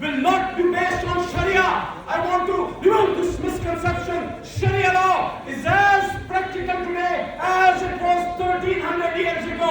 will not be based on Sharia. I want to remove this misconception. Sharia law is as practical today as it was 1300 years ago.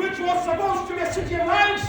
which was supposed to be a city of rights।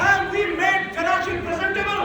have we made Karachi presentable?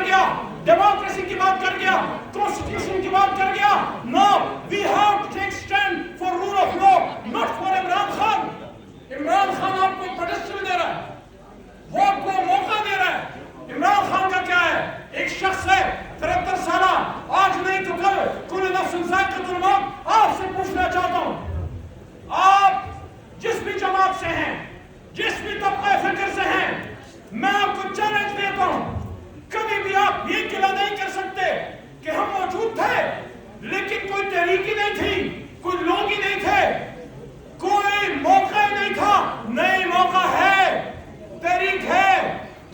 کر گیا, democracy کی بات کر گیا, constitution کی بات کر گیا. No, we have to take stand for rule of law, not for Imran Khan. Imran Khan آپ کو پیڈسٹل دے رہا ہے, وہ آپ کو موقع دے رہا ہے. عمران خان کا کیا ہے؟ ایک شخص ہے 73 سالہ, آج نہیں تو کل کل نفس ذائقۃ الموت. آپ سے پوچھنا چاہتا ہوں, آپ جس بھی جماعت سے ہیں, جس بھی طبقہ فکر سے ہیں, میں آپ کو چیلنج دیتا ہوں, کبھی بھی آپ یہ کہا نہیں کر سکتے کہ ہم موجود تھے لیکن کوئی تحریک ہی نہیں تھی, کوئی لوگ ہی نہیں تھے, کوئی موقع ہی نہیں تھا. نہیں, موقع ہے, تحریک ہے,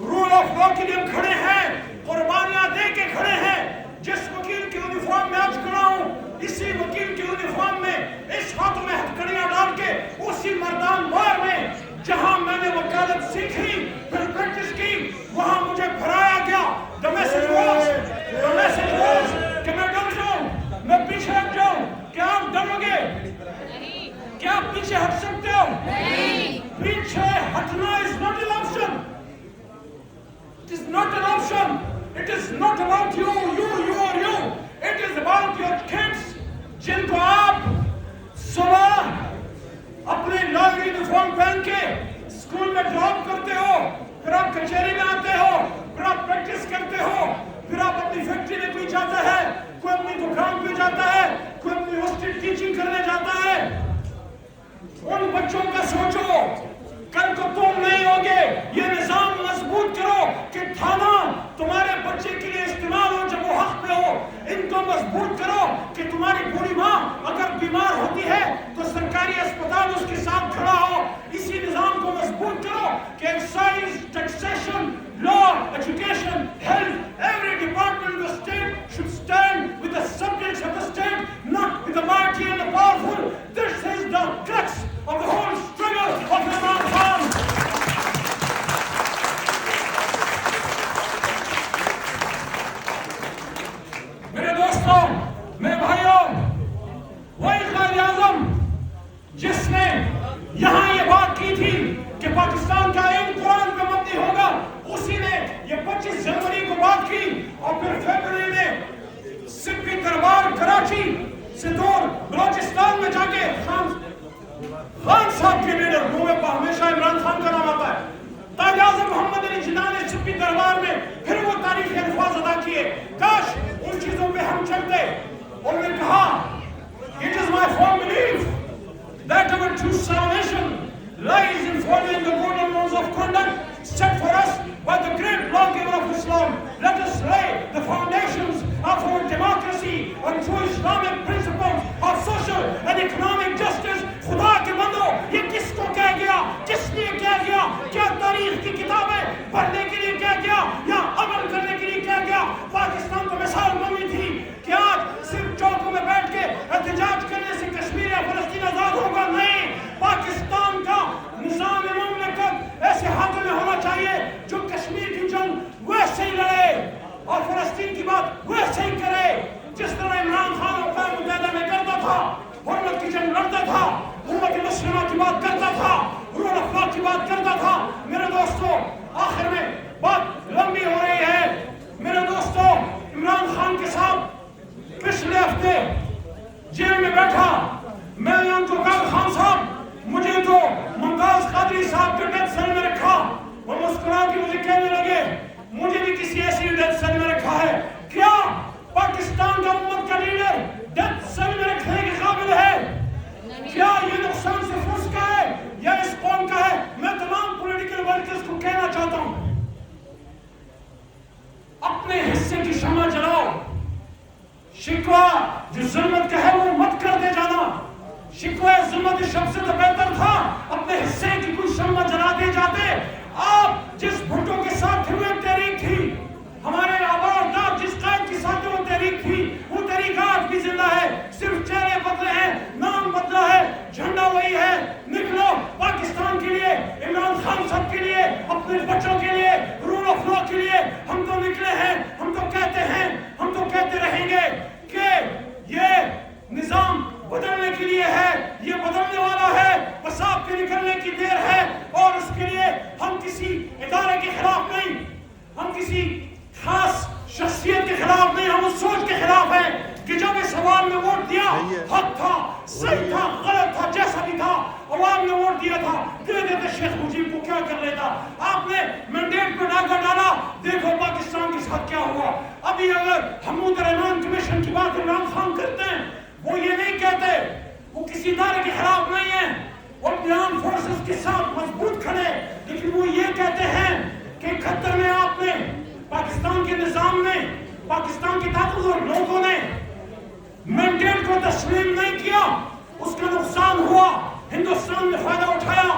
رول آف لا کے لیے ہم کھڑے ہیں, قربانیاں دے کے کھڑے ہیں. جس وکیل کی یونیفارم میں آج کھڑا ہوں, اسی وکیل کی یونیفارم میں اس ہاتھ میں ہتھکڑیاں ڈال کے اسی مردان وار میں جہاں میں نے وکالت سیکھی پھر پریکٹس کی, وہاں مجھے بھرایا گیا. The message was کہ میں ڈر جاؤں, میں پیچھے ہٹ جاؤں. کیا آپ ڈرو گے؟ کیا آپ پیچھے ہٹ سکتے ہو؟ پیچھے ہٹنا is not an option. It is not an option. It is not about you or you. It is about your kids جن کو آپ صبح اپنے لال یونیفارم پہن کے اسکول میں ڈراپ کرتے ہو, پھر آپ کچہری میں آتے ہو, پھر آپ پریکٹس کرتے ہو, پھر آپ اپنی فیکٹری میں کوئی جاتا ہے, کوئی اپنی دکان پہ جاتا ہے, کوئی اپنی ہاسٹل ٹیچنگ کرنے جاتا ہے. ان بچوں کا سوچو, کل کو تم نہیں ہوگے. یہ نظام مضبوط کرو کہ تھانہ تمہارے بچے کے لیے استعمال ہو جب وہ حق پہ ہو. ان کو مضبوط کرو کہ تمہاری بوڑھی ماں اگر بیمار ہوتی ہے تو سرکاری اسپتال اس کے ساتھ کھڑا ہو. اسی نظام کو مضبوط کرو کہ excise, taxation, law, education, health, every department of the state should stand with the subjects of the state, not with the mighty and the powerful. This is the crux of the whole struggle of Imran Khan. میرے دوستوں, میرے بھائیوں, وہی قائد اعظم جس نے یہاں یہ بات کی تھی کہ پاکستان کا علم قرآن پہ مبنی ہوگا, اسی نے یہ 25 جنوری کو بات کی. اور پھر فیبرری میں سپی دربار کراچی سے دور بلوچستان میں جا کے خان صاحب کے لیڈر, منہ میں ہمیشہ عمران خان کا نام آتا ہے, قائد اعظم محمد علی جناح نے سپی دربار میں پھر وہ تاریخی الفاظ ادا کیے. کاش ان چیزوں پہ ہم چلتے. انہوں نے کہا, it is my firm belief that our true salvation lies in following the golden rules of conduct set for us by the great lawgiver of Islam. Let us lay the foundations of our democracy on true Islamic principles of social and economic justice. خدا کے بندو, یہ کس کو کہہ گیا, کس لیے کہہ گیا؟ کیا تاریخ کی کتابیں پڑھنے کے لیے کہہ گیا یا عمل کرنے کے لیے کہہ گیا؟ پاکستان کو مثال بنی تھی کہ آج صرف چوکوں میں بیٹھ کے احتجاج کرنے سے کشمیر یا فلسطین آزاد ہوگا. نہیں, پاکستان کا نظام مملکت ایسے ہاتھوں میں ہونا چاہیے جو کشمیر کی جنگ ویسے ہی لڑے اور فلسطین کی بات ویسے ہی کرے جس طرح عمران خان اقوام متحدہ میں کرتا تھا. حرمت کی جنگ لڑتا تھا, امت مسلمہ کی بات کرتا تھا, رول آف لا کی بات کرتا تھا. میرے دوستو, آخر میں بات لمبی ہو رہی ہے. میرے دوستو, عمران خان کے ساتھ پچھلے ہفتے جیل میں بیٹھا میں نے ان کو کہا, خان صاحب مجھے تو ممتاز قادری صاحب کے ڈیتھ سیل میں رکھا. وہ مسکرا کے مجھے کہنے لگے, مجھے بھی کسی ایسی ڈیتھ سیل میں رکھا ہے. کیا پاکستان کا امت کا لیڈر ڈیتھ سیل میں رکھنے کے قابل ہے؟ کیا یہ نقصان صرف اس کا ہے یا اس قوم کا ہے؟ میں تمام پولیٹیکل ورکرز کو کہنا چاہتا ہوں, اپنے حصے کی شمع جلاؤ. شکوہ جو ظلمت کا ہے وہ مت کرتے جانا. شکوہ ظلمت اس شخص سے تو بہتر تھا اپنے حصے کی کوئی شمع جلاتے جاتے. آپ جس بھٹو کے ساتھ ہوئے تحریک تھی, ہمارے آبا اجداد جس قائد کے ساتھ وہ تحریک تھی, وہ تحریک آج بھی زندہ ہے. صرف چہرے بدلے ہیں, نام بدلا ہے, جھنڈا وہی ہے. نکلو پاکستان کے لیے, عمران خان صاحب کے لیے, اپنے بچوں کے لیے, رول آف لا کے لیے. ہم تو نکلے ہیں, ہم تو کہتے ہیں, ہم تو کہتے رہیں گے کہ یہ نظام بدلنے کے لیے ہے, یہ بدلنے والا ہے, بس آپ کے نکلنے کی دیر ہے. اور اس کے لیے ہم کسی ادارے کے خلاف نہیں, ہم کسی خاص عوام نے ووٹ دیا، حق تھا، صحیح تھا، غلط تھا، جیسا بھی تھا، عوام نے ووٹ دیا تھا، دے دیتے شیخ مجیب کو کیا کر لیتا؟ آپ نے مینڈیٹ پہ ڈاکہ ڈالا، دیکھو پاکستان کے ساتھ کیا ہوا۔ ابھی اگر حمود رحمان کمیشن کی بات عمران خان کرتے ہیں، وہ یہ نہیں کہتے، وہ کسی ادارے کے خلاف نہیں ہیں، وہ اپنے آرم فورسز کے ساتھ مضبوط کھڑے، لیکن وہ یہ کہتے ہیں کہ 71 میں آپ نے پاکستان کے نظام نے، پاکستان کی طاقتور لوگوں نے مینڈیٹ کو تسلیم نہیں کیا، اس کا نقصان ہوا، ہندوستان نے فائدہ اٹھایا۔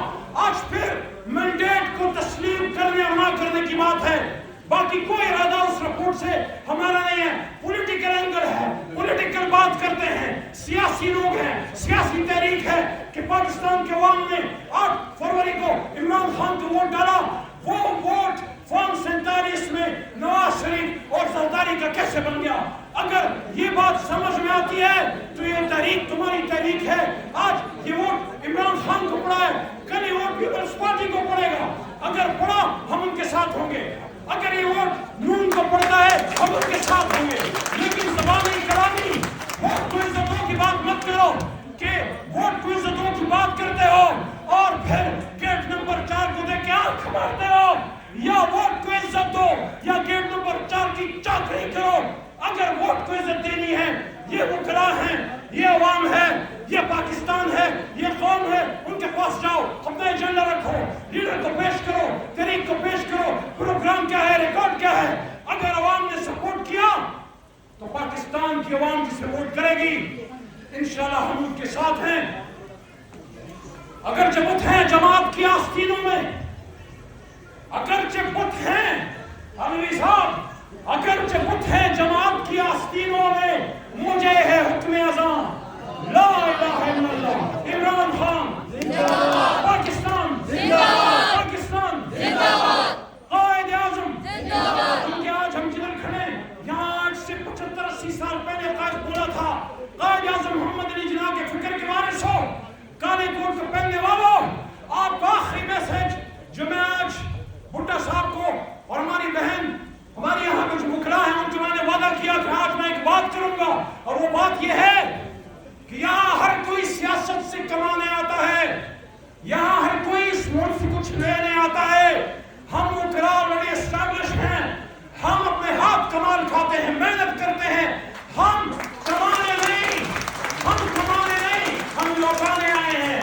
آج پھر مینڈیٹ کو تسلیم کرنے اور نہ کرنے کی بات ہے، باقی کوئی ارادہ اس رپورٹ سے ہمارا نہیں ہے۔ پولیٹیکل اینگل ہے، پولیٹیکل بات کرتے ہیں، سیاسی لوگ ہیں، سیاسی تحریک ہے کہ پاکستان کے عوام نے 8 فروری کو عمران خان کو ووٹ ڈالا، وہ ووٹ فارم 47 میں نواز شریف اور زرداری کا کیسے بن گیا؟ اگر یہ بات سمجھ میں آتی ہے تو یہ تحریک تمہاری تحریک ہے۔ آج یہ ووٹ عمران خان کو پڑا ہے، کل یہ ووٹ پیپلز پارٹی کو پڑے گا، اگر پڑا ہم ان کے ساتھ ہوں گے، اگر یہ ووٹ نون کو پڑتا ہے ہم ان کے ساتھ ہوں گے۔ لیکن زبانی کلامی، ووٹ کو عزتوں کی بات مت کرو کہ ووٹ کو عزتوں کی بات کرتے ہو اور پھر گیٹ نمبر 4 کو دیکھ کے آنکھ مارتے ہو۔ یا ووٹ کو عزت دو یا گیٹ نمبر 4 کی چاکری کرو۔ اگر ووٹ کو عزت دینی ہے، یہ وکلاء ہیں، یہ عوام ہے، یہ پاکستان ہے، یہ قوم ہے، ان کے پاس جاؤ، اپنا ایجنڈا رکھو، لیڈر کو پیش کرو، تحریک کو پیش کرو، پروگرام کیا ہے، ریکارڈ کیا ہے۔ اگر عوام نے سپورٹ کیا تو پاکستان کی عوام کی سپورٹ کرے گی، انشاءاللہ ہم ان کے ساتھ ہیں۔ اگر بت ہیں جماعت کی آستینوں میں، اگرچہ بت ہیں علوی صاحب، اگرچہ بت ہیں جماعت کی آستینوں میں، مجھے ہے حکم اذان لا الہ الا اللہ، عمران خان زندہ باد، پاکستان زندہ باد، پاکستان زندہ باد، قائد اعظم زندہ باد۔ کیونکہ آج ہم جدھر کھڑے ہیں، یہاں آج سے 75-80 سال پہلے قائد بولا تھا، قائد اعظم محمد علی جناح کے فکر کے وارث ہو، کالے کوٹ کو پہننے والوں، آپ کا آخری میسج جو میں آج بھٹا صاحب کو اور ہماری بہن، ہمارے یہاں کچھ وکلاء ہیں، ان کو میں نے وعدہ کیا کہ آج میں ایک بات کروں گا، اور وہ بات یہ ہے کہ یہاں ہر کوئی سیاست سے کمانے آتا ہے، یہاں ہر کوئی اس ملک سے کچھ لینے آتا ہے۔ ہم وکلاء آلریڈی اسٹیبلش ہیں، ہم اپنے ہاتھ کمال کھاتے ہیں، محنت کرتے ہیں، ہم کمانے نہیں، ہم لوٹانے آئے ہیں،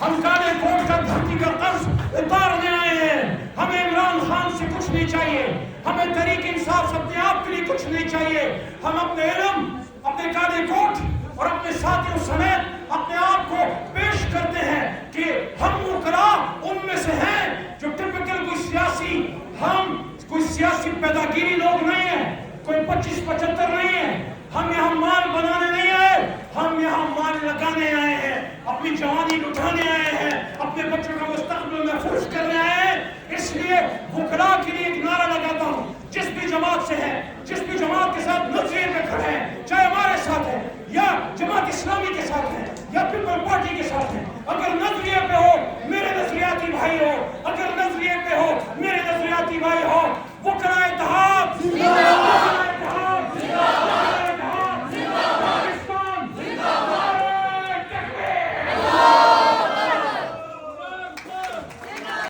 ہم کالے کوٹ کا دھرتی کا قرض اتارنے آئے ہیں۔ ہمیں عمران خان سے کچھ نہیں چاہیے، ہمیں تحریک انصاف سے اپنے آپ کے لیے کچھ نہیں چاہیے۔ ہم اپنے علم، اپنے کالے کوٹ اور اپنے ساتھیوں سمیت اپنے آپ کو پیش کرتے ہیں کہ ہم وکلاء ان میں سے ہیں جو ٹپکل کوئی سیاسی پیداگیری لوگ نہیں ہیں، کوئی 25-75 نہیں ہیں۔ ہم یہاں مال بنانے نہیں آئے، ہم یہاں مال لگانے آئے ہیں، اپنی جوانی لٹانے آئے ہیں، اپنے بچوں کا مستقبل محفوظ کرنے آئے ہیں۔ اس لیے وکلاء کے لیے ایک نعرہ لگاتا ہوں، جس بھی جماعت سے ہے، جس بھی جماعت کے ساتھ نظریے میں کھڑے ہیں، چاہے ہمارے ساتھ ہے یا جماعت اسلامی کے ساتھ ہے یا پیپل پارٹی کے ساتھ ہے، اگر نظریے پہ ہو میرے نظریاتی بھائی ہو، اگر نظریے پہ ہو